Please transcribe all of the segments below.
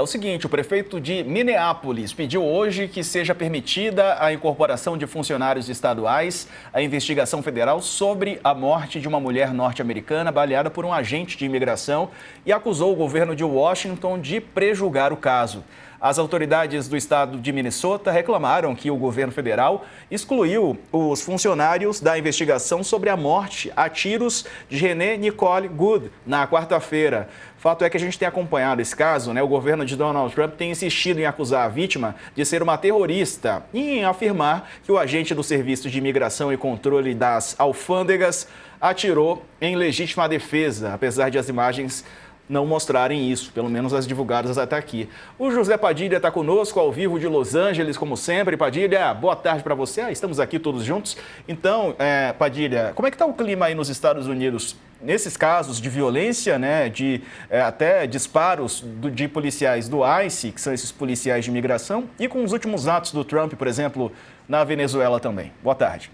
É o seguinte, o prefeito de Minneapolis pediu hoje que seja permitida a incorporação de funcionários estaduais à investigação federal sobre a morte de uma mulher norte-americana baleada por um agente de imigração e acusou o governo de Washington de prejulgar o caso. As autoridades do estado de Minnesota reclamaram que o governo federal excluiu os funcionários da investigação sobre a morte a tiros de Renee Nicole Good na quarta-feira. Fato é que a gente tem acompanhado esse caso, né? O governo de Donald Trump tem insistido em acusar a vítima de ser uma terrorista e em afirmar que o agente do Serviço de Imigração e Controle das Alfândegas atirou em legítima defesa, apesar de as imagens não mostrarem isso, pelo menos as divulgadas até aqui. O José Padilha está conosco ao vivo de Los Angeles, como sempre. Padilha, boa tarde para você. Estamos aqui todos juntos. Então, Padilha, como é que está o clima aí nos Estados Unidos? Nesses casos de violência, né, de até disparos de policiais do ICE, que são esses policiais de imigração, e com os últimos atos do Trump, por exemplo, na Venezuela também. Boa tarde.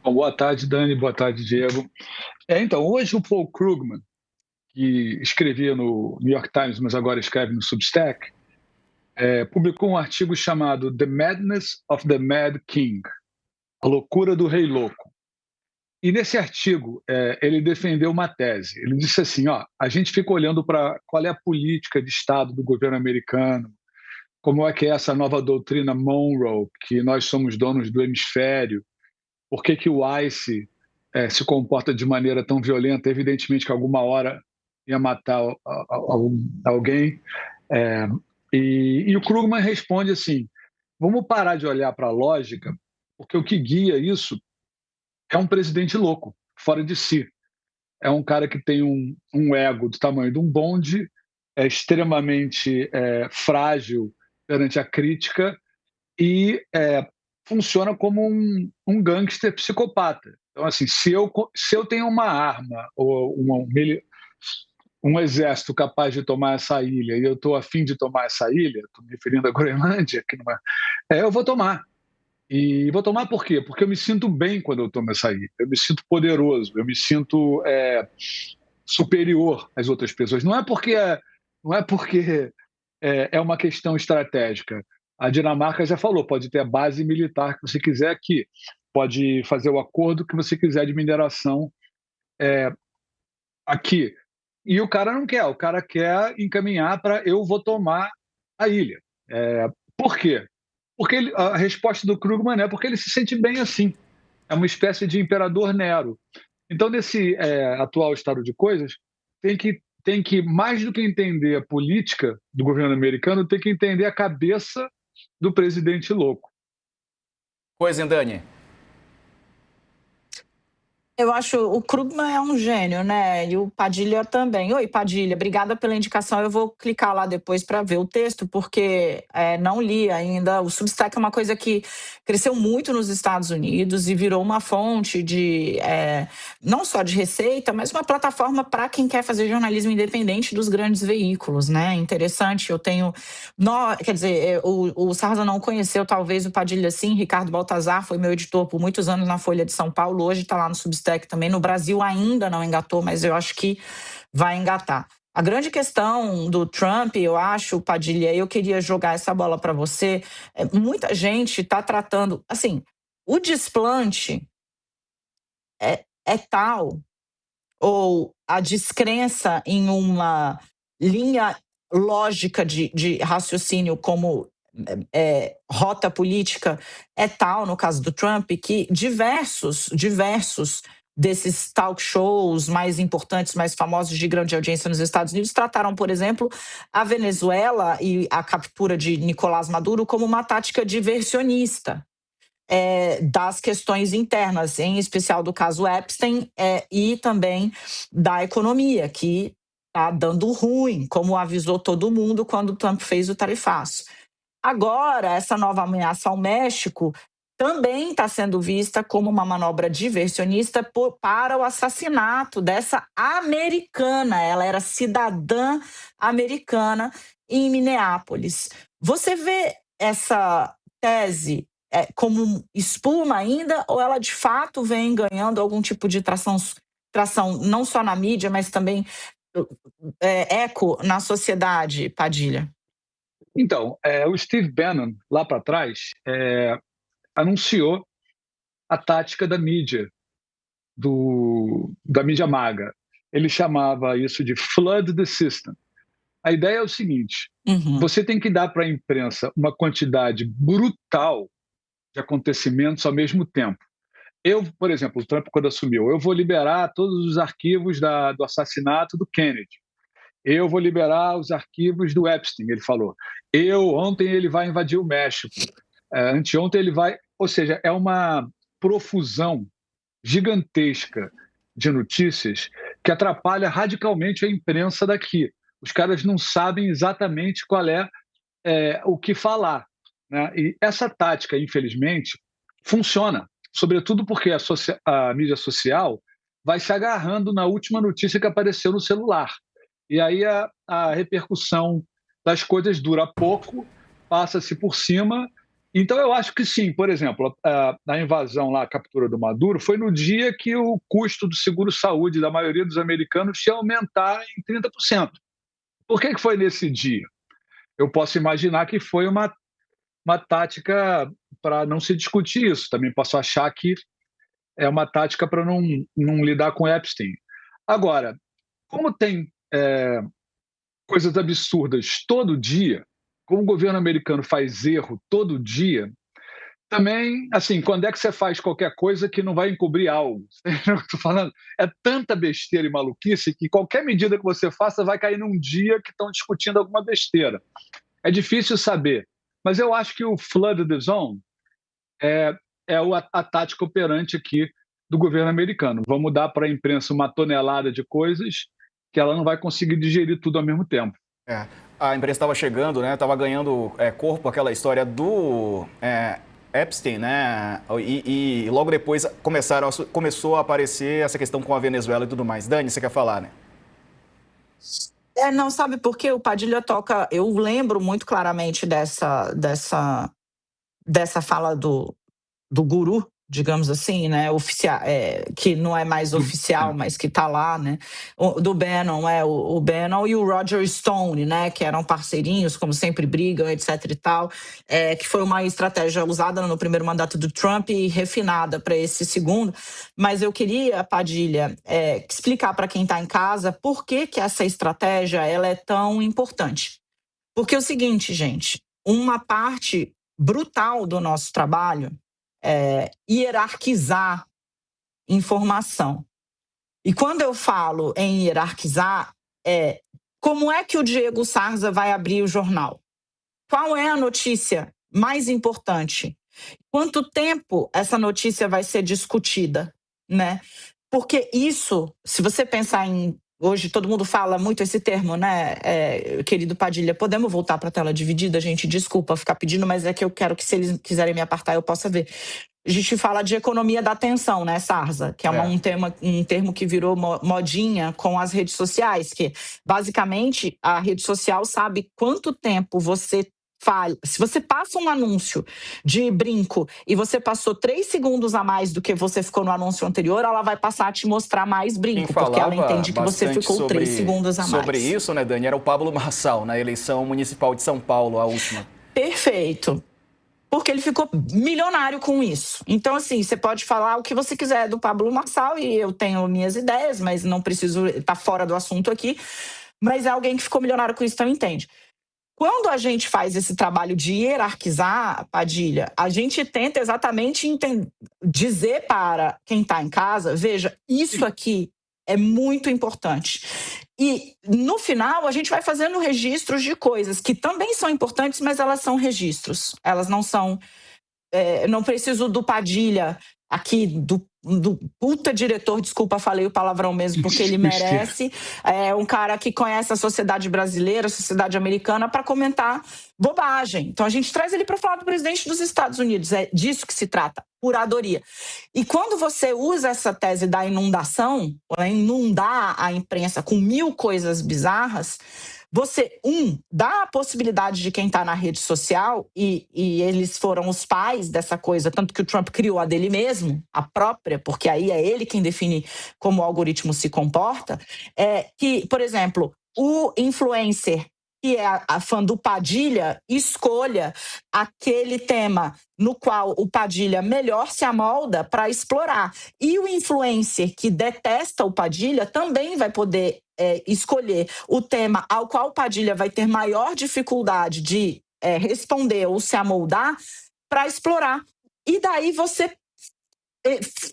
Bom, boa tarde, Dani. Boa tarde, Diego. Então, hoje o Paul Krugman, que escrevia no New York Times, mas agora escreve no Substack, publicou um artigo chamado The Madness of the Mad King, a loucura do rei louco. E nesse artigo, ele defendeu uma tese. Ele disse assim, a gente fica olhando para qual é a política de Estado do governo americano, como é que é essa nova doutrina Monroe, que nós somos donos do hemisfério, por que o ICE se comporta de maneira tão violenta, evidentemente que alguma hora ia matar alguém. E o Krugman responde assim, vamos parar de olhar para a lógica, porque o que guia isso é um presidente louco, fora de si. É um cara que tem um ego do tamanho de um bonde, é extremamente frágil perante a crítica e funciona como um gangster psicopata. Então, assim, se eu tenho uma arma ou um exército capaz de tomar essa ilha e eu estou a fim de tomar essa ilha, estou me referindo à Groenlândia, que não eu vou tomar. E vou tomar por quê? Porque eu me sinto bem quando eu tomo essa ilha. Eu me sinto poderoso, eu me sinto superior às outras pessoas. Não é porque é uma questão estratégica. A Dinamarca já falou, pode ter a base militar que você quiser aqui, pode fazer o acordo que você quiser de mineração aqui. E o cara não quer, o cara quer encaminhar para eu vou tomar a ilha. Por quê? Porque a resposta do Krugman é porque ele se sente bem assim. É uma espécie de imperador Nero. Então, nesse atual estado de coisas, tem que, mais do que entender a política do governo americano, tem que entender a cabeça do presidente louco. Pois, Dani. Eu acho o Krugman é um gênio, né? E o Padilha também. Oi, Padilha, obrigada pela indicação. Eu vou clicar lá depois para ver o texto, porque não li ainda. O Substack é uma coisa que cresceu muito nos Estados Unidos e virou uma fonte de não só de receita, mas uma plataforma para quem quer fazer jornalismo independente dos grandes veículos, né? Interessante. Eu tenho, quer dizer, o Sarza não conheceu, talvez o Padilha sim. Ricardo Baltazar foi meu editor por muitos anos na Folha de São Paulo. Hoje está lá no Substack também. No Brasil ainda não engatou, mas eu acho que vai engatar. A grande questão do Trump, eu acho, Padilha, eu queria jogar essa bola para você. Muita gente está tratando, assim, o desplante é tal, ou a descrença em uma linha lógica de raciocínio como rota política é tal, no caso do Trump, que diversos desses talk shows mais importantes, mais famosos de grande audiência nos Estados Unidos trataram, por exemplo, a Venezuela e a captura de Nicolás Maduro como uma tática diversionista das questões internas, em especial do caso Epstein e também da economia, que está dando ruim, como avisou todo mundo quando o Trump fez o tarifaço. Agora, essa nova ameaça ao México também está sendo vista como uma manobra diversionista para o assassinato dessa americana. Ela era cidadã americana em Minneapolis. Você vê essa tese como espuma ainda, ou ela de fato vem ganhando algum tipo de tração não só na mídia, mas também eco na sociedade, Padilha? Então, o Steve Bannon, lá para trás, anunciou a tática da mídia, da mídia maga. Ele chamava isso de flood the system. A ideia é o seguinte, você tem que dar para a imprensa uma quantidade brutal de acontecimentos ao mesmo tempo. Por exemplo, o Trump, quando assumiu, eu vou liberar todos os arquivos do assassinato do Kennedy. Eu vou liberar os arquivos do Epstein, ele falou. Ontem ele vai invadir o México. Anteontem ele vai... Ou seja, é uma profusão gigantesca de notícias que atrapalha radicalmente a imprensa daqui. Os caras não sabem exatamente qual é o que falar, né? E essa tática, infelizmente, funciona, sobretudo porque a mídia social vai se agarrando na última notícia que apareceu no celular. E aí a repercussão das coisas dura pouco, passa-se por cima. Então, eu acho que sim. Por exemplo, a invasão lá, a captura do Maduro, foi no dia que o custo do seguro-saúde da maioria dos americanos ia aumentar em 30%. Por que foi nesse dia? Eu posso imaginar que foi uma tática para não se discutir isso. Também posso achar que é uma tática para não lidar com Epstein. Agora, como tem coisas absurdas todo dia, como o governo americano faz erro todo dia, também, assim, quando é que você faz qualquer coisa que não vai encobrir algo? Estou falando, é tanta besteira e maluquice que qualquer medida que você faça vai cair num dia que estão discutindo alguma besteira. É difícil saber, mas eu acho que o flood the zone é a tática operante aqui do governo americano. Vamos dar para a imprensa uma tonelada de coisas que ela não vai conseguir digerir tudo ao mesmo tempo. A imprensa estava chegando, né? Estava ganhando corpo aquela história do Epstein, né? E logo depois começou a aparecer essa questão com a Venezuela e tudo mais. Dani, você quer falar, né? Não, sabe por quê? O Padilha toca... Eu lembro muito claramente dessa fala do guru, digamos assim, né, oficial, que não é mais oficial, mas que está lá, né, do Bannon, o Bannon e o Roger Stone, né, que eram parceirinhos, como sempre brigam, etc e tal, que foi uma estratégia usada no primeiro mandato do Trump e refinada para esse segundo. Mas eu queria, Padilha, explicar para quem está em casa por que essa estratégia ela é tão importante. Porque é o seguinte, gente, uma parte brutal do nosso trabalho hierarquizar informação. E quando eu falo em hierarquizar, como é que o Diego Sarza vai abrir o jornal? Qual é a notícia mais importante? Quanto tempo essa notícia vai ser discutida, né? Porque isso, se você pensar em... Hoje todo mundo fala muito esse termo, né, querido Padilha? Podemos voltar para a tela dividida, gente? Desculpa ficar pedindo, mas é que eu quero que, se eles quiserem me apartar, eu possa ver. A gente fala de economia da atenção, né, Sarza? Que é um termo que virou modinha com as redes sociais, que basicamente a rede social sabe quanto tempo você fala. Se você passa um anúncio de brinco e você passou 3 segundos a mais do que você ficou no anúncio anterior, ela vai passar a te mostrar mais brinco, porque ela entende que você ficou 3 segundos a mais. Sobre isso, né, Dani, era o Pablo Marçal, na eleição municipal de São Paulo, a última. Perfeito. Porque ele ficou milionário com isso. Então, assim, você pode falar o que você quiser do Pablo Marçal, e eu tenho minhas ideias, mas não preciso estar fora do assunto aqui. Mas é alguém que ficou milionário com isso, então entende. Quando a gente faz esse trabalho de hierarquizar, Padilha, a gente tenta exatamente dizer para quem está em casa, veja, isso aqui é muito importante. E, no final, a gente vai fazendo registros de coisas que também são importantes, mas elas são registros. Elas não são... não preciso do Padilha aqui, do puta diretor, desculpa, falei o palavrão mesmo, porque ele merece, um cara que conhece a sociedade brasileira, a sociedade americana, para comentar bobagem. Então a gente traz ele para falar do presidente dos Estados Unidos, é disso que se trata, curadoria. E quando você usa essa tese da inundação, inundar a imprensa com 1000 coisas bizarras, você, dá a possibilidade de quem está na rede social, e eles foram os pais dessa coisa, tanto que o Trump criou a dele mesmo, a própria, porque aí é ele quem define como o algoritmo se comporta, que, por exemplo, o influencer que é a fã do Padilha, escolha aquele tema no qual o Padilha melhor se amolda para explorar. E o influencer que detesta o Padilha também vai poder escolher o tema ao qual o Padilha vai ter maior dificuldade de responder ou se amoldar para explorar. E daí você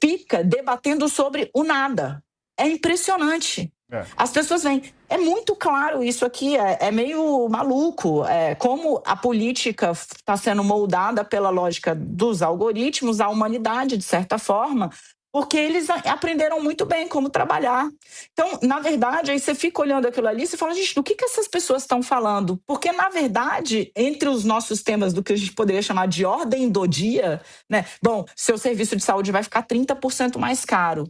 fica debatendo sobre o nada. É impressionante. As pessoas veem. É muito claro isso aqui, é meio maluco. Como a política está sendo moldada pela lógica dos algoritmos, a humanidade, de certa forma, porque eles aprenderam muito bem como trabalhar. Então, na verdade, aí você fica olhando aquilo ali e você fala, gente, do que essas pessoas estão falando? Porque, na verdade, entre os nossos temas do que a gente poderia chamar de ordem do dia, né? Bom, seu serviço de saúde vai ficar 30% mais caro.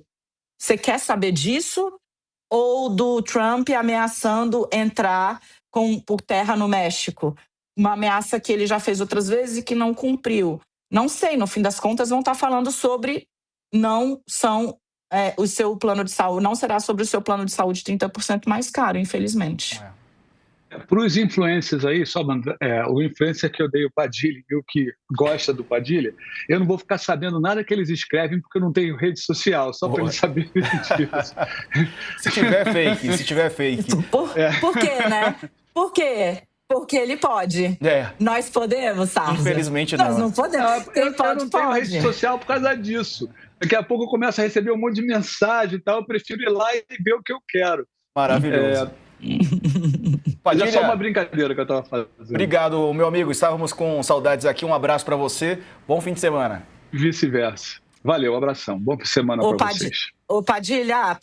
Você quer saber disso? Ou do Trump ameaçando entrar por terra no México? Uma ameaça que ele já fez outras vezes e que não cumpriu. Não sei, no fim das contas vão estar falando sobre o seu plano de saúde, não será sobre o seu plano de saúde 30% mais caro, infelizmente. Para os influencers aí, o influencer que odeia o Padilha e o que gosta do Padilha, eu não vou ficar sabendo nada que eles escrevem porque eu não tenho rede social, só para eles saberem disso. Se tiver fake. Por quê, né? Por quê? Porque ele pode. Nós podemos, sabe? Infelizmente não. Nós não podemos. Quem pode, eu não tenho rede social por causa disso. Daqui a pouco eu começo a receber um monte de mensagem e tal, eu prefiro ir lá e ver o que eu quero. Maravilhoso. Padilha, é só uma brincadeira que eu estava fazendo. Obrigado, meu amigo. Estávamos com saudades aqui. Um abraço para você. Bom fim de semana. Vice-versa. Valeu, abração. Bom fim de semana para vocês. Ô, Padilha,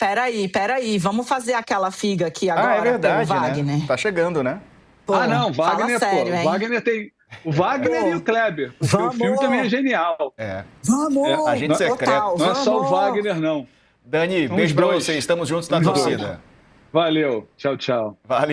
peraí. Vamos fazer aquela figa aqui agora. É verdade, com o Wagner. Né? Tá chegando, né? Não, Wagner, sério, hein? Wagner tem... O Wagner e o Kleber. Porque o filme também é genial. Vamos! Agente secreto. Não é só o Wagner, não. Dani, beijo pra você. Estamos juntos na torcida. Valeu. Tchau, tchau. Valeu.